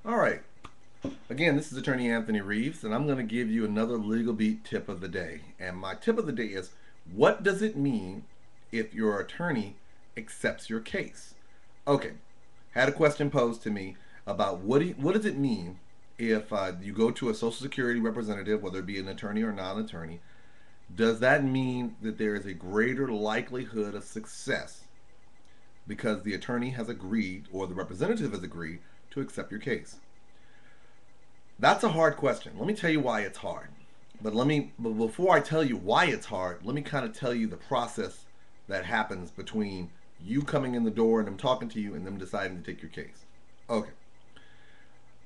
All right. Again, this is Attorney Anthony Reeves, and I'm going to give you another Legal Beat tip of the day. And my tip of the day is, what does it mean if your attorney accepts your case? Okay, had a question posed to me about what does it mean if you go to a Social Security representative, whether it be an attorney or non-attorney. Does that mean that there is a greater likelihood of success because the attorney has agreed or the representative has agreed to accept your case? That's a hard question. Let me tell you why it's hard. But before I tell you why it's hard, let me kind of tell you the process that happens between you coming in the door and them talking to you and them deciding to take your case. Okay.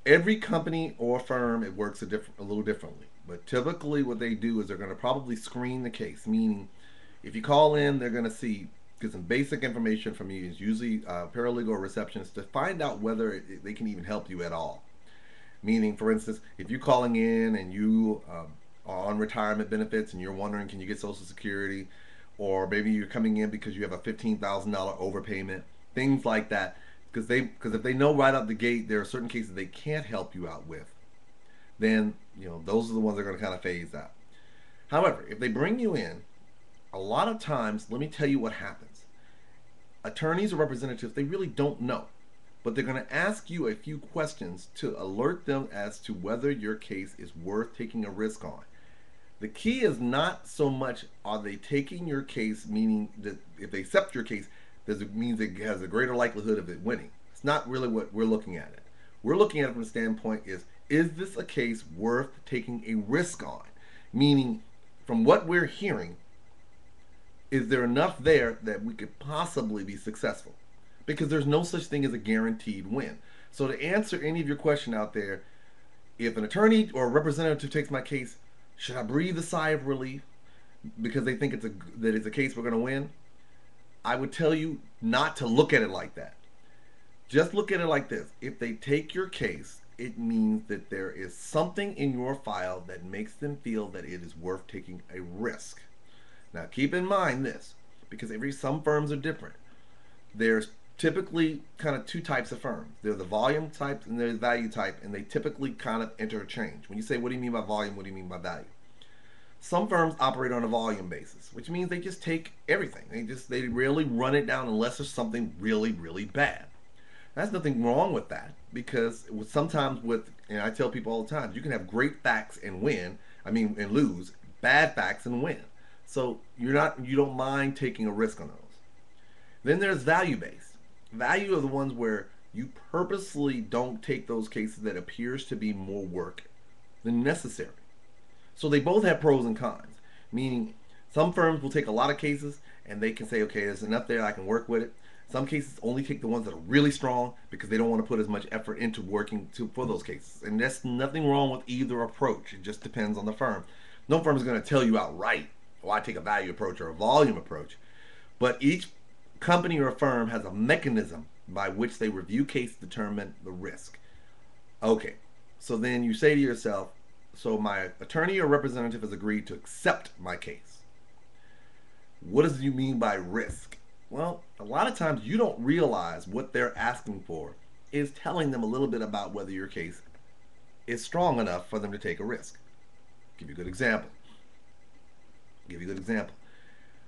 Every company or firm, it works a little differently. But typically what they do is they're going to probably screen the case, meaning if you call in, they're going to get some basic information from you. It's usually paralegal or receptionist to find out whether they can even help you at all. Meaning, for instance, if you're calling in and you are on retirement benefits and you're wondering, can you get Social Security? Or maybe you're coming in because you have a $15,000 overpayment, things like that. Because if they know right out the gate there are certain cases they can't help you out with, then those are the ones they're going to kind of phase out. However, if they bring you in, a lot of times, let me tell you what happens. Attorneys or representatives, they really don't know, but they're going to ask you a few questions to alert them as to whether your case is worth taking a risk on. The key is not so much are they taking your case, meaning that if they accept your case, does it mean it has a greater likelihood of it winning? It's not really what we're looking at it. We're looking at it from the standpoint is this a case worth taking a risk on? Meaning, from what we're hearing, is there enough there that we could possibly be successful? Because there's no such thing as a guaranteed win. So to answer any of your question out there, if an attorney or a representative takes my case, should I breathe a sigh of relief because they think that it's a case we're going to win? I would tell you not to look at it like that. Just look at it like this. If they take your case, it means that there is something in your file that makes them feel that it is worth taking a risk. Now keep in mind this, because some firms are different. There's typically kind of two types of firms. There's the volume type and there's the value type, and they typically kind of interchange. When you say, what do you mean by volume? What do you mean by value? Some firms operate on a volume basis, which means they just take everything. They rarely run it down unless there's something really, really bad. There's nothing wrong with that because and I tell people all the time, you can have great facts and and lose, bad facts and win. So you don't mind taking a risk on those. Then there's value based. Value are the ones where you purposely don't take those cases that appears to be more work than necessary. So they both have pros and cons. Meaning, some firms will take a lot of cases and they can say, okay, there's enough there, I can work with it. Some cases only take the ones that are really strong because they don't want to put as much effort into for those cases. And there's nothing wrong with either approach. It just depends on the firm. No firm is going to tell you outright, oh, I take a value approach or a volume approach. But each company or firm has a mechanism by which they review cases to determine the risk. Okay, so then you say to yourself, so my attorney or representative has agreed to accept my case. What does you mean by risk? Well, a lot of times you don't realize what they're asking for is telling them a little bit about whether your case is strong enough for them to take a risk. Give you a good example.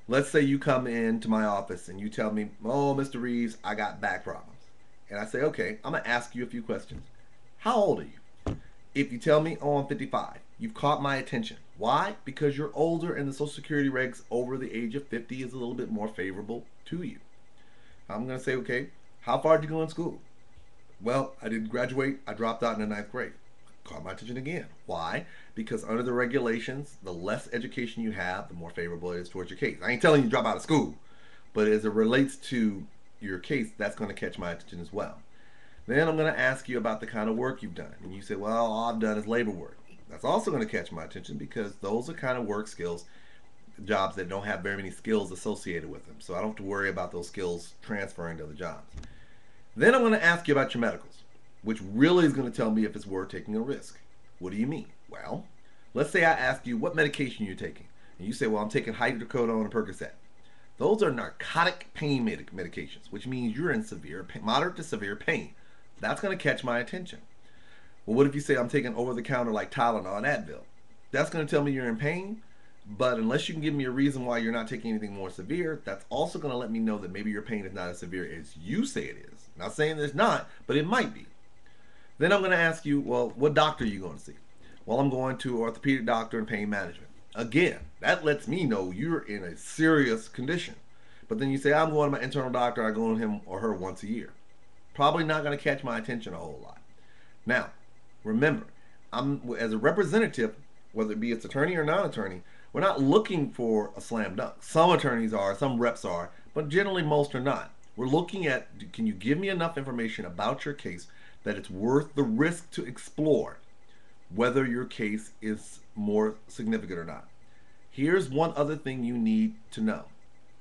Let's say you come into my office and you tell me, oh, Mr. Reeves, I got back problems. And I say, okay, I'm going to ask you a few questions. How old are you? If you tell me, oh, I'm 55, you've caught my attention. Why? Because you're older and the Social Security regs over the age of 50 is a little bit more favorable to you. I'm going to say, okay, how far did you go in school? Well, I didn't graduate. I dropped out in the ninth grade. Caught my attention again. Why? Because under the regulations, the less education you have, the more favorable it is towards your case. I ain't telling you to drop out of school, but as it relates to your case, that's going to catch my attention as well. Then I'm going to ask you about the kind of work you've done. And you say, well, all I've done is labor work. That's also going to catch my attention because those are kind of work skills, jobs that don't have very many skills associated with them. So I don't have to worry about those skills transferring to other jobs. Then I'm going to ask you about your medicals, which really is going to tell me if it's worth taking a risk. What do you mean? Well, let's say I ask you what medication you're taking. And you say, well, I'm taking hydrocodone and Percocet. Those are narcotic pain medications, which means you're in moderate to severe pain. That's going to catch my attention. Well, what if you say I'm taking over the counter like Tylenol and Advil? That's going to tell me you're in pain, but unless you can give me a reason why you're not taking anything more severe, that's also going to let me know that maybe your pain is not as severe as you say it is. Not saying it's not, but it might be. Then I'm going to ask you, well, what doctor are you going to see? Well, I'm going to an orthopedic doctor and pain management. Again, that lets me know you're in a serious condition. But then you say, I'm going to my internal doctor, I go to him or her once a year. Probably not going to catch my attention a whole lot. Now, remember, I'm as a representative, whether it be its attorney or non-attorney, we're not looking for a slam dunk. Some attorneys are, some reps are, but generally most are not. We're looking at, can you give me enough information about your case that it's worth the risk to explore whether your case is more significant or not. Here's one other thing you need to know.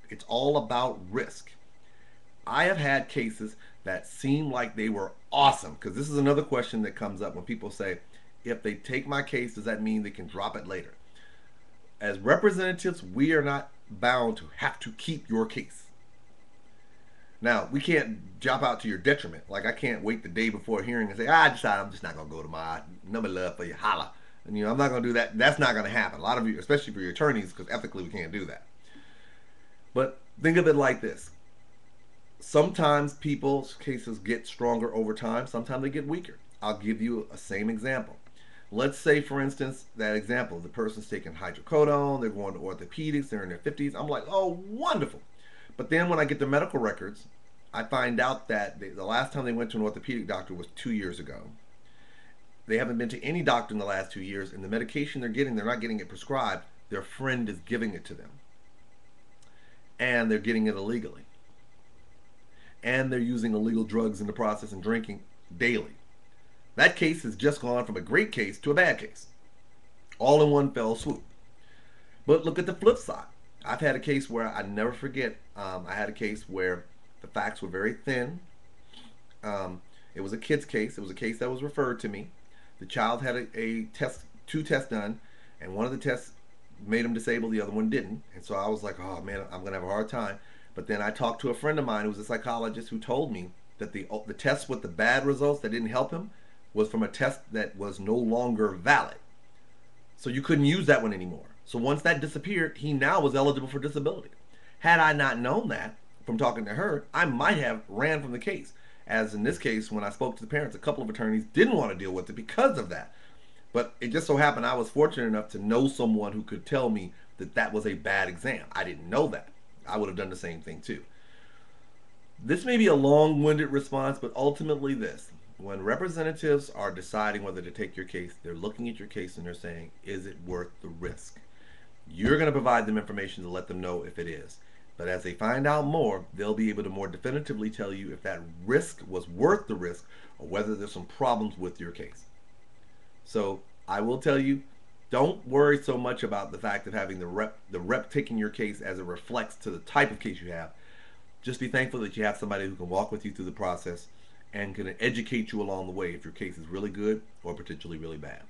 It's all about risk. I have had cases that seem like they were awesome, because this is another question that comes up when people say, if they take my case, does that mean they can drop it later? As representatives, we are not bound to have to keep your case. Now, we can't jump out to your detriment. Like, I can't wait the day before a hearing and say, I decided I'm just not going to go to my number love for you, holla. And, I'm not going to do that. That's not going to happen. A lot of you, especially for your attorneys, because ethically we can't do that. But think of it like this. Sometimes people's cases get stronger over time. Sometimes they get weaker. I'll give you a same example. Let's say, for instance, that example, the person's taking hydrocodone, they're going to orthopedics, they're in their 50s. I'm like, oh, wonderful. But then when I get the medical records, I find out that the last time they went to an orthopedic doctor was 2 years ago. They haven't been to any doctor in the last 2 years, and the medication they're not getting it prescribed. Their friend is giving it to them. And they're getting it illegally. And they're using illegal drugs in the process and drinking daily. That case has just gone from a great case to a bad case, all in one fell swoop. But look at the flip side. I've had a case where I never forget. I had a case where the facts were very thin. It was a kid's case. It was a case that was referred to me. The child had a test, 2 tests done, and one of the tests made him disabled, the other one didn't. And so I was like, oh man, I'm gonna have a hard time. But then I talked to a friend of mine who was a psychologist who told me that the test with the bad results that didn't help him was from a test that was no longer valid. So you couldn't use that one anymore. So once that disappeared, he now was eligible for disability. Had I not known that from talking to her, I might have ran from the case. As in this case, when I spoke to the parents, a couple of attorneys didn't want to deal with it because of that. But it just so happened I was fortunate enough to know someone who could tell me that that was a bad exam. I didn't know that. I would have done the same thing too. This may be a long-winded response, but ultimately this. When representatives are deciding whether to take your case, they're looking at your case and they're saying, is it worth the risk? You're going to provide them information to let them know if it is. But as they find out more, they'll be able to more definitively tell you if that risk was worth the risk or whether there's some problems with your case. So I will tell you, don't worry so much about the fact of having the rep taking your case as it reflects to the type of case you have. Just be thankful that you have somebody who can walk with you through the process and can educate you along the way if your case is really good or potentially really bad.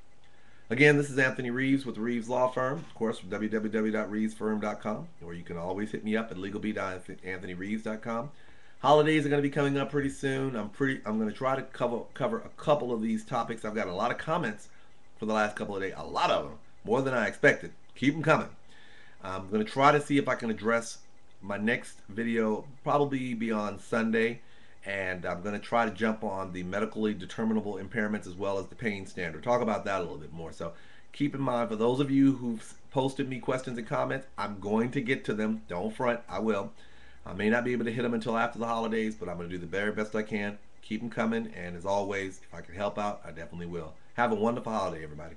Again, this is Anthony Reeves with the Reeves Law Firm, of course, www.reevesfirm.com, or you can always hit me up at legalbeat.anthonyreeves.com. Holidays are going to be coming up pretty soon. I'm going to try to cover a couple of these topics. I've got a lot of comments for the last couple of days, a lot of them, more than I expected. Keep them coming. I'm going to try to see if I can address my next video, probably be on Sunday, and I'm going to try to jump on the medically determinable impairments as well as the pain standard. Talk about that a little bit more. So keep in mind, for those of you who've posted me questions and comments, I'm going to get to them. Don't front, I will. I may not be able to hit them until after the holidays, but I'm going to do the very best I can. Keep them coming, and as always, if I can help out, I definitely will. Have a wonderful holiday, everybody.